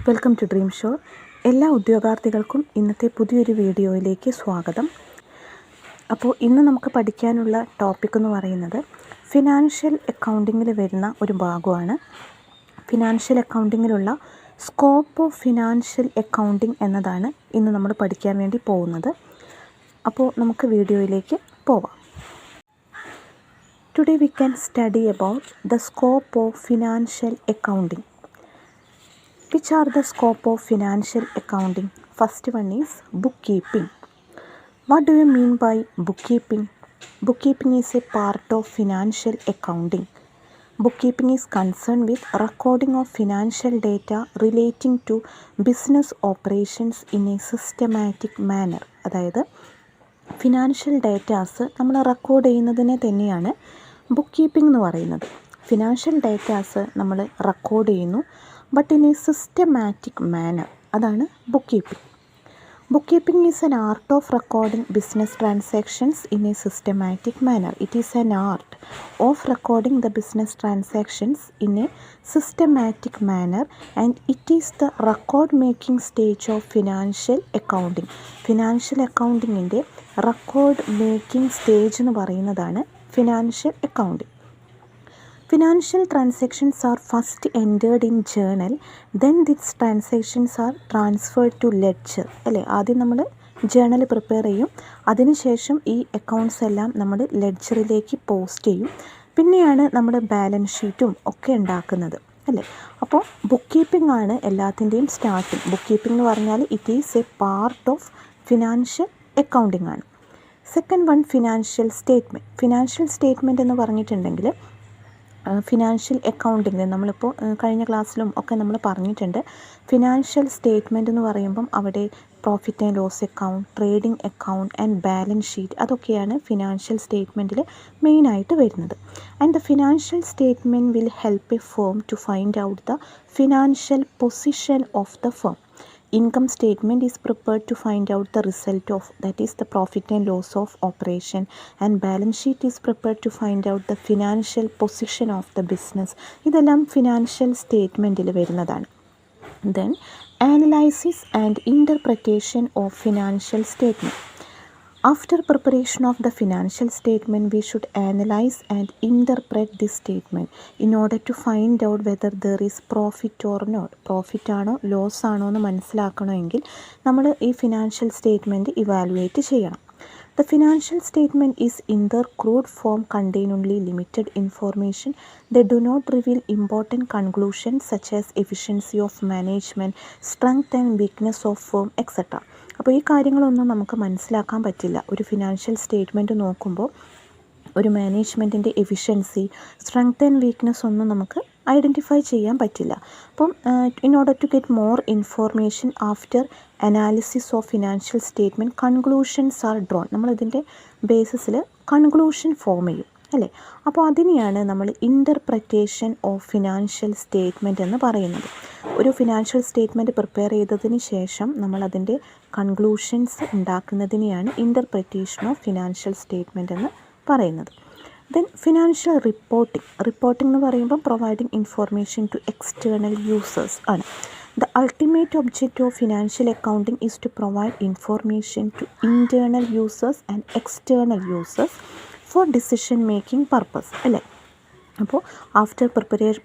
Welcome to dream show. എല്ലാ ഉദ്യോഗാർത്ഥികൾക്കും ഇന്നത്തെ പുതിയൊരു വീഡിയോയിലേക്ക് സ്വാഗതം. അപ്പോൾ ഇന്ന് നമുക്ക് പഠിക്കാനുള്ള ടോപ്പിക് എന്ന് പറയുന്നത് ഫിനാൻഷ്യൽ അക്കൗണ്ടിങ്ങിൽ വരുന്ന ഒരു ഭാഗമാണ്. ഫിനാൻഷ്യൽ അക്കൗണ്ടിങ്ങിലുള്ള സ്കോപ്പ് ഓഫ് ഫിനാൻഷ്യൽ അക്കൗണ്ടിങ് എന്നതാണ് ഇന്ന് നമ്മൾ പഠിക്കാൻ വേണ്ടി പോകുന്നത്. അപ്പോൾ നമുക്ക് വീഡിയോയിലേക്ക് പോവാം. Today we can study about the scope of financial accounting. Which are the scope of financial accounting? First one is bookkeeping. What do you mean by bookkeeping? Bookkeeping is a part of financial accounting. Bookkeeping is concerned with recording of financial data relating to business operations in a systematic manner. അതായത് financial datas നമ്മൾ record ചെയ്യുന്നതിനെ തന്നെയാണ് bookkeeping എന്ന് പറയുന്നത്. Financial datas നമ്മൾ record ചെയ്യുന്നു, but in a systematic manner. അതാണ് bookkeeping. Bookkeeping is an art of recording business transactions in a systematic manner. It is an art of recording the business transactions in a systematic manner and it is the record making stage of financial accounting. Financial അക്കൗണ്ടിങ്ങിൻ്റെ record making stage എന്ന് പറയുന്നതാണ് financial accounting. Financial transactions are first entered in journal, then these transactions are transferred to ledger. അല്ലേ, ആദ്യം നമ്മൾ journal prepare ചെയ്യും, അതിനുശേഷം ഈ accounts എല്ലാം നമ്മൾ ലെഡ്ജറിലേക്ക് പോസ്റ്റ് ചെയ്യും, പിന്നെയാണ് നമ്മൾ ബാലൻസ് ഷീറ്റും ഒക്കെ ഉണ്ടാക്കുന്നത്. അല്ലേ, അപ്പോൾ ബുക്ക് കീപ്പിംഗ് ആണ് എല്ലാത്തിൻ്റെയും സ്റ്റാർട്ടിങ്. ബുക്ക് കീപ്പിംഗ് എന്ന് പറഞ്ഞാൽ it is a part of financial accounting ആണ്. Second one, financial statement. Financial statement എന്ന് പറഞ്ഞിട്ടുണ്ടെങ്കിൽ ഫിനാൻഷ്യൽ അക്കൗണ്ടിങ്ങിൽ നമ്മളിപ്പോൾ കഴിഞ്ഞ ക്ലാസ്സിലും ഒക്കെ നമ്മൾ പറഞ്ഞിട്ടുണ്ട്. ഫിനാൻഷ്യൽ സ്റ്റേറ്റ്മെൻറ്റ് എന്ന് പറയുമ്പം അവിടെ profit and loss account, trading account and balance sheet, അതൊക്കെയാണ് ഫിനാൻഷ്യൽ സ്റ്റേറ്റ്മെൻറ്റിൽ മെയിനായിട്ട് വരുന്നത്. And the financial statement will help a firm to find out the financial position of the firm. Income statement is prepared to find out the result of, that is the profit and loss of operation, and balance sheet is prepared to find out the financial position of the business. ഇതെല്ലാം financial സ്റ്റേറ്റ്മെൻറ്റിൽ വരുന്നതാണ്. Then analysis and interpretation of financial statement. After preparation of the financial statement, we should analyze and interpret this statement in order to find out whether there is profit or not. Profit ആണോ loss ആണോ എന്ന് മനസ്സിലാക്കണമെങ്കിൽ നമ്മൾ ഈ financial statement evaluate ചെയ്യണം. The financial statement is in their crude form contain only limited information. They do not reveal important conclusions such as efficiency of management, strength and weakness of firm, etc. അപ്പോൾ ഈ കാര്യങ്ങളൊന്നും നമുക്ക് മനസ്സിലാക്കാൻ പറ്റില്ല. ഒരു financial statement നോക്കുമ്പോൾ ഒരു മാനേജ്മെൻറ്റിൻ്റെ എഫിഷ്യൻസി, സ്ട്രെങ്ത് ആൻഡ് വീക്ക്നെസ് ഒന്നും നമുക്ക് ഐഡൻറ്റിഫൈ ചെയ്യാൻ പറ്റില്ല. അപ്പം in order to get more information after analysis of financial statement conclusions are drawn. നമ്മളിതിൻ്റെ ബേസിസിൽ കൺക്ലൂഷൻ ഫോം ചെയ്യും, അല്ലേ. അപ്പോൾ അതിനെയാണ് നമ്മൾ ഇൻ്റർപ്രറ്റേഷൻ ഓഫ് ഫിനാൻഷ്യൽ സ്റ്റേറ്റ്മെൻറ്റ് എന്ന് പറയുന്നത്. ഒരു ഫിനാൻഷ്യൽ സ്റ്റേറ്റ്മെൻറ്റ് പ്രിപ്പയർ ചെയ്തതിന് ശേഷം നമ്മളതിൻ്റെ കൺക്ലൂഷൻസ് ഉണ്ടാക്കുന്നതിനെയാണ് ഇൻ്റർപ്രറ്റേഷൻ ഓഫ് ഫിനാൻഷ്യൽ സ്റ്റേറ്റ്മെൻറ്റ് എന്ന് പറയുന്നത്. ദെൻ ഫിനാൻഷ്യൽ റിപ്പോർട്ടിംഗ് എന്ന് പറയുമ്പോൾ providing information to external users ആണ്. The ultimate objective of financial accounting is to provide information to internal users and external users for decision making purpose. അല്ലേ, അപ്പോൾ after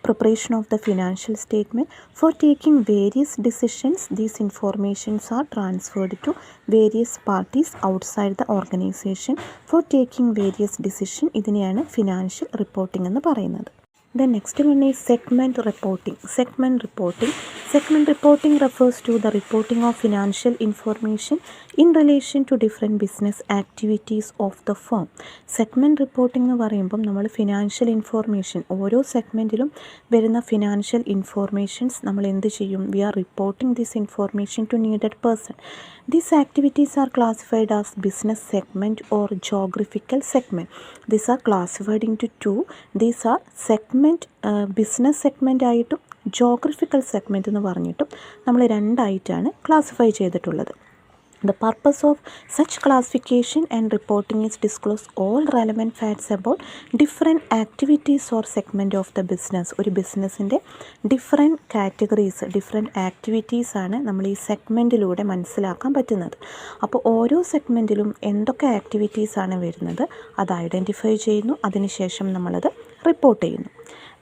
preparation of the financial statement for taking various decisions, these informations are transferred to various parties outside the organization for taking various decision. ഇതിനെയാണ് financial reporting എന്ന് പറയുന്നത്. The next one is segment reporting. Segment reporting refers to the reporting of financial information in relation to different business activities of the firm. Segment reporting എന്ന് പറയുമ്പം നമ്മൾ financial information, ഓരോ സെഗ്മെൻറ്റിലും വരുന്ന financial informations നമ്മൾ എന്ത് ചെയ്യും? We are reporting this information to needed person. These activities are classified as business segment or geographical segment. These are classified into two. These are segment, business segment ആയിട്ടും geographical segment എന്ന് പറഞ്ഞിട്ടും നമ്മൾ രണ്ടായിട്ടാണ് classify ചെയ്തിട്ടുള്ളത്. The purpose of such classification and reporting is disclose all relevant facts about different activities or segment of the business. ഒരു ബിസിനസ്സിൻ്റെ different categories, different activities ആണ് നമ്മൾ ഈ സെഗ്മെൻറ്റിലൂടെ മനസ്സിലാക്കാൻ പറ്റുന്നത്. അപ്പോൾ ഓരോ സെഗ്മെൻറ്റിലും എന്തൊക്കെ ആക്ടിവിറ്റീസാണ് വരുന്നത് അത് ഐഡൻറ്റിഫൈ ചെയ്യുന്നു, അതിനുശേഷം നമ്മളത് റിപ്പോർട്ട് ചെയ്യുന്നു.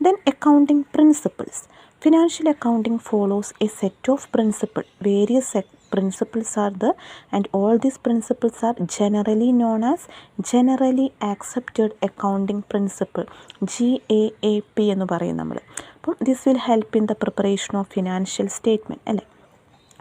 Then accounting principles. Financial accounting follows a set of principles. Various principles are there, and all these principles are generally known as generally accepted accounting principle, GAAP എന്ന് പറയും നമ്മൾ. അപ്പം this will help in the preparation of financial statement അല്ലേ.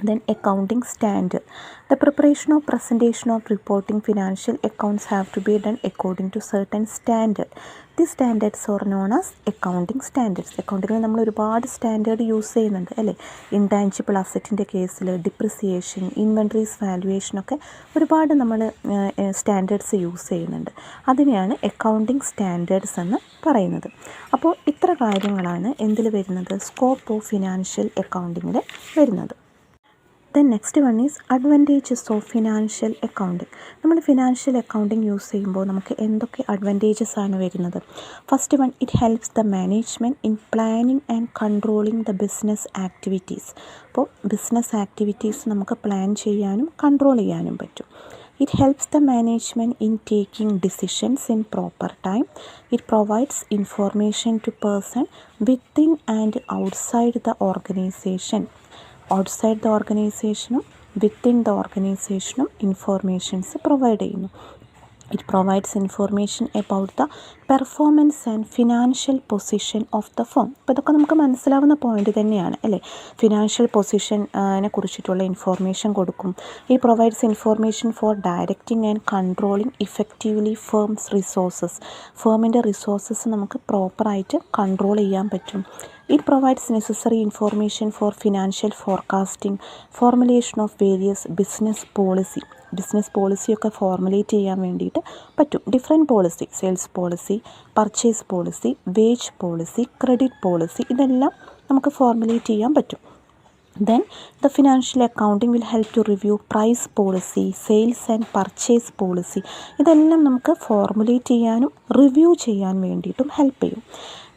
Then accounting standard. The preparation of presentation of reporting financial accounts have to be done according to certain standard. These standards are known as accounting standards. അക്കൗണ്ടിങ്ങിൽ നമ്മൾ ഒരുപാട് standard use ചെയ്യുന്നുണ്ട് അല്ലേ. Intangible അസറ്റിൻ്റെ കേസിൽ depreciation, inventories valuation ഒക്കെ ഒരുപാട് നമ്മൾ standards use ചെയ്യുന്നുണ്ട്. അതിനെയാണ് അക്കൗണ്ടിങ് സ്റ്റാൻഡേർഡ്സ് എന്ന് പറയുന്നത്. അപ്പോൾ ഇത്ര കാര്യങ്ങളാണ് എന്തിൽ വരുന്നത്, സ്കോപ്പ് ഓഫ് ഫിനാൻഷ്യൽ അക്കൗണ്ടിങ്ങിൽ വരുന്നത്. Then next one is advantages of financial accounting. നമ്മൾ ഫിനാൻഷ്യൽ അക്കൗണ്ടിങ് യൂസ് ചെയ്യുമ്പോൾ നമുക്ക് എന്തൊക്കെ അഡ്വാൻറ്റേജസ് ആണ് വരുന്നത്. First one, it helps the management in planning and controlling the business activities. അപ്പോൾ ബിസിനസ് ആക്ടിവിറ്റീസ് നമുക്ക് പ്ലാൻ ചെയ്യാനും കൺട്രോൾ ചെയ്യാനും പറ്റും. It helps the management in taking decisions in proper time. It provides information to person within and outside the organization. Outside the ഓർഗനൈസേഷനും within the ഓർഗനൈസേഷനും informations provide ചെയ്യുന്നു. It provides information about the performance and financial position of the firm. അപ്പോൾ ഇതൊക്കെ നമുക്ക് മനസ്സിലാവുന്ന point തന്നെയാണ് അല്ലേ. Financial പൊസിഷനെ കുറിച്ചിട്ടുള്ള ഇൻഫോർമേഷൻ കൊടുക്കും. It provides information for directing and controlling effectively firms resources. ഫേമിൻ്റെ റിസോഴ്സസ് നമുക്ക് പ്രോപ്പറായിട്ട് കൺട്രോൾ ചെയ്യാൻ പറ്റും. It provides necessary information for financial forecasting, formulation of various business policy. Business പോളിസിയൊക്കെ ഫോർമുലേറ്റ് ചെയ്യാൻ വേണ്ടിയിട്ട് പറ്റും. Different policy, sales policy, purchase policy, wage policy, credit policy, ഇതെല്ലാം നമുക്ക് ഫോർമുലേറ്റ് ചെയ്യാൻ പറ്റും. Then the financial accounting will help to review price policy, sales and purchase policy. ഇതെല്ലാം നമുക്ക് ഫോർമുലേറ്റ് ചെയ്യാനും റിവ്യൂ ചെയ്യാൻ വേണ്ടിയിട്ടും ഹെൽപ്പ് ചെയ്യും.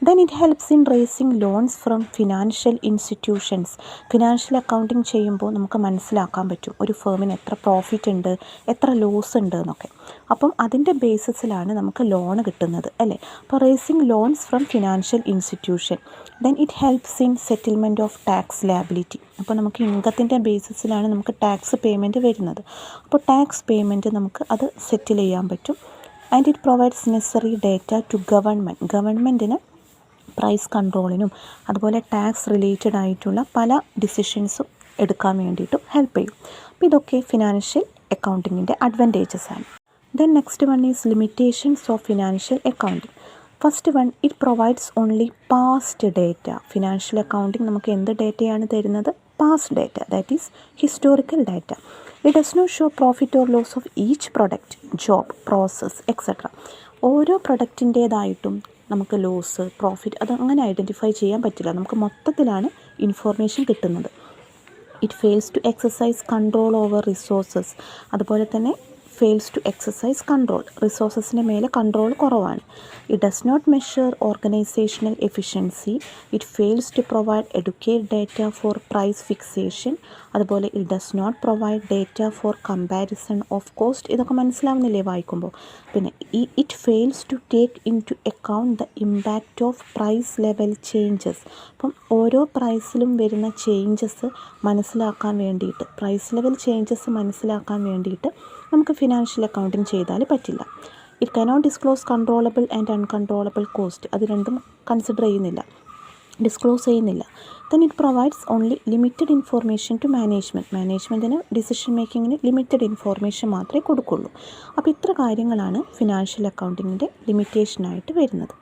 Then it helps in raising loans from financial institutions. Financial accounting ചെയ്യുമ്പോൾ നമുക്ക് മനസ്സിലാക്കാൻ പറ്റും ഒരു ഫേമിന് എത്ര പ്രോഫിറ്റ് ഉണ്ട്, എത്ര ലോസ് ഉണ്ട് എന്നൊക്കെ. അപ്പം അതിൻ്റെ ബേസിസിലാണ് നമുക്ക് ലോൺ കിട്ടുന്നത് അല്ലേ. അപ്പോൾ racing loans from financial institution. Then it helps in settlement of tax liability. അപ്പോൾ നമുക്ക് ഇൻകത്തിൻ്റെ ബേസിസിലാണ് നമുക്ക് ടാക്സ് പേയ്മെൻറ്റ് വരുന്നത്. അപ്പോൾ ടാക്സ് പേയ്മെൻറ്റ് നമുക്ക് അത് സെറ്റിൽ ചെയ്യാൻ പറ്റും. And it provides necessary data to ഗവൺമെൻറ്റിന് പ്രൈസ് കൺട്രോളിനും അതുപോലെ ടാക്സ് റിലേറ്റഡ് ആയിട്ടുള്ള പല ഡിസിഷൻസും എടുക്കാൻ വേണ്ടിയിട്ടും ഹെൽപ്പ് ചെയ്യും. അപ്പോൾ ഇതൊക്കെ ഫിനാൻഷ്യൽ അക്കൗണ്ടിങ്ങിൻ്റെ അഡ്വാൻറ്റേജസ് ആണ്. Then next one is limitations of financial accounting. First one, it provides only past data. Financial accounting നമുക്ക് എന്ത് ഡേറ്റയാണ് തരുന്നത്, past data, that is historical data. It does not show profit or loss of each product, job, process etcetera. ഓരോ പ്രൊഡക്റ്റിൻ്റേതായിട്ടും നമുക്ക് loss, profit അതങ്ങനെ identify ചെയ്യാൻ പറ്റില്ല. നമുക്ക് മൊത്തത്തിലാണ് ഇൻഫോർമേഷൻ കിട്ടുന്നത്. It fails to exercise control over resources. അതുപോലെ തന്നെ ഫെയിൽസ് ടു എക്സസൈസ് കൺട്രോൾ, റിസോഴ്സസിൻ്റെ മേലെ കൺട്രോൾ കുറവാണ്. It does not measure organisational efficiency. It fails to provide educate data for price fixation. അതുപോലെ it does not provide data for comparison of cost. ഇതൊക്കെ മനസ്സിലാവുന്നില്ലേ വായിക്കുമ്പോൾ. പിന്നെ it fails to take into account the impact of price level changes. അപ്പം ഓരോ പ്രൈസിലും വരുന്ന changes മനസ്സിലാക്കാൻ വേണ്ടിയിട്ട്, പ്രൈസ് ലെവൽ ചേഞ്ചസ് മനസ്സിലാക്കാൻ വേണ്ടിയിട്ട് നമുക്ക് ഫിനാൻഷ്യൽ അക്കൗണ്ടിങ് ചെയ്താൽ പറ്റില്ല. It cannot disclose controllable and uncontrollable cost. അത് രണ്ടും കൺസിഡർ ചെയ്യുന്നില്ല, ഡിസ്ക്ലോസ് ചെയ്യുന്നില്ല. Then it provides only limited information to മാനേജ്മെൻറ്റിന് ഡിസിഷൻ മേക്കിങ്ങിന് ലിമിറ്റഡ് ഇൻഫോർമേഷൻ മാത്രമേ കൊടുക്കുള്ളൂ. അപ്പോൾ ഇത്ര കാര്യങ്ങളാണ് ഫിനാൻഷ്യൽ അക്കൗണ്ടിങ്ങിൻ്റെ ലിമിറ്റേഷനായിട്ട് വരുന്നത്.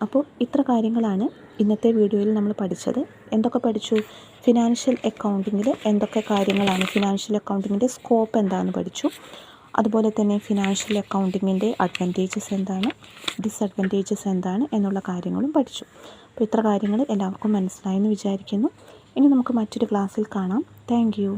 അപ്പോൾ ഇത്ര കാര്യങ്ങളാണ് ഇന്നത്തെ വീഡിയോയിൽ നമ്മൾ പഠിച്ചത്. എന്തൊക്കെ പഠിച്ചു, ഫിനാൻഷ്യൽ അക്കൗണ്ടിങ്ങിൽ എന്തൊക്കെ കാര്യങ്ങളാണ്, ഫിനാൻഷ്യൽ അക്കൗണ്ടിങ്ങിൻ്റെ സ്കോപ്പ് എന്താണെന്ന് പഠിച്ചു. അതുപോലെ തന്നെ ഫിനാൻഷ്യൽ അക്കൗണ്ടിങ്ങിൻ്റെ അഡ്വാൻറ്റേജസ് എന്താണ്, ഡിസഡ്വാൻറ്റേജസ് എന്താണ് എന്നുള്ള കാര്യങ്ങളും പഠിച്ചു. അപ്പോൾ ഇത്ര കാര്യങ്ങൾ എല്ലാവർക്കും മനസ്സിലായെന്ന് വിചാരിക്കുന്നു. ഇനി നമുക്ക് മറ്റൊരു ക്ലാസ്സിൽ കാണാം. Thank you.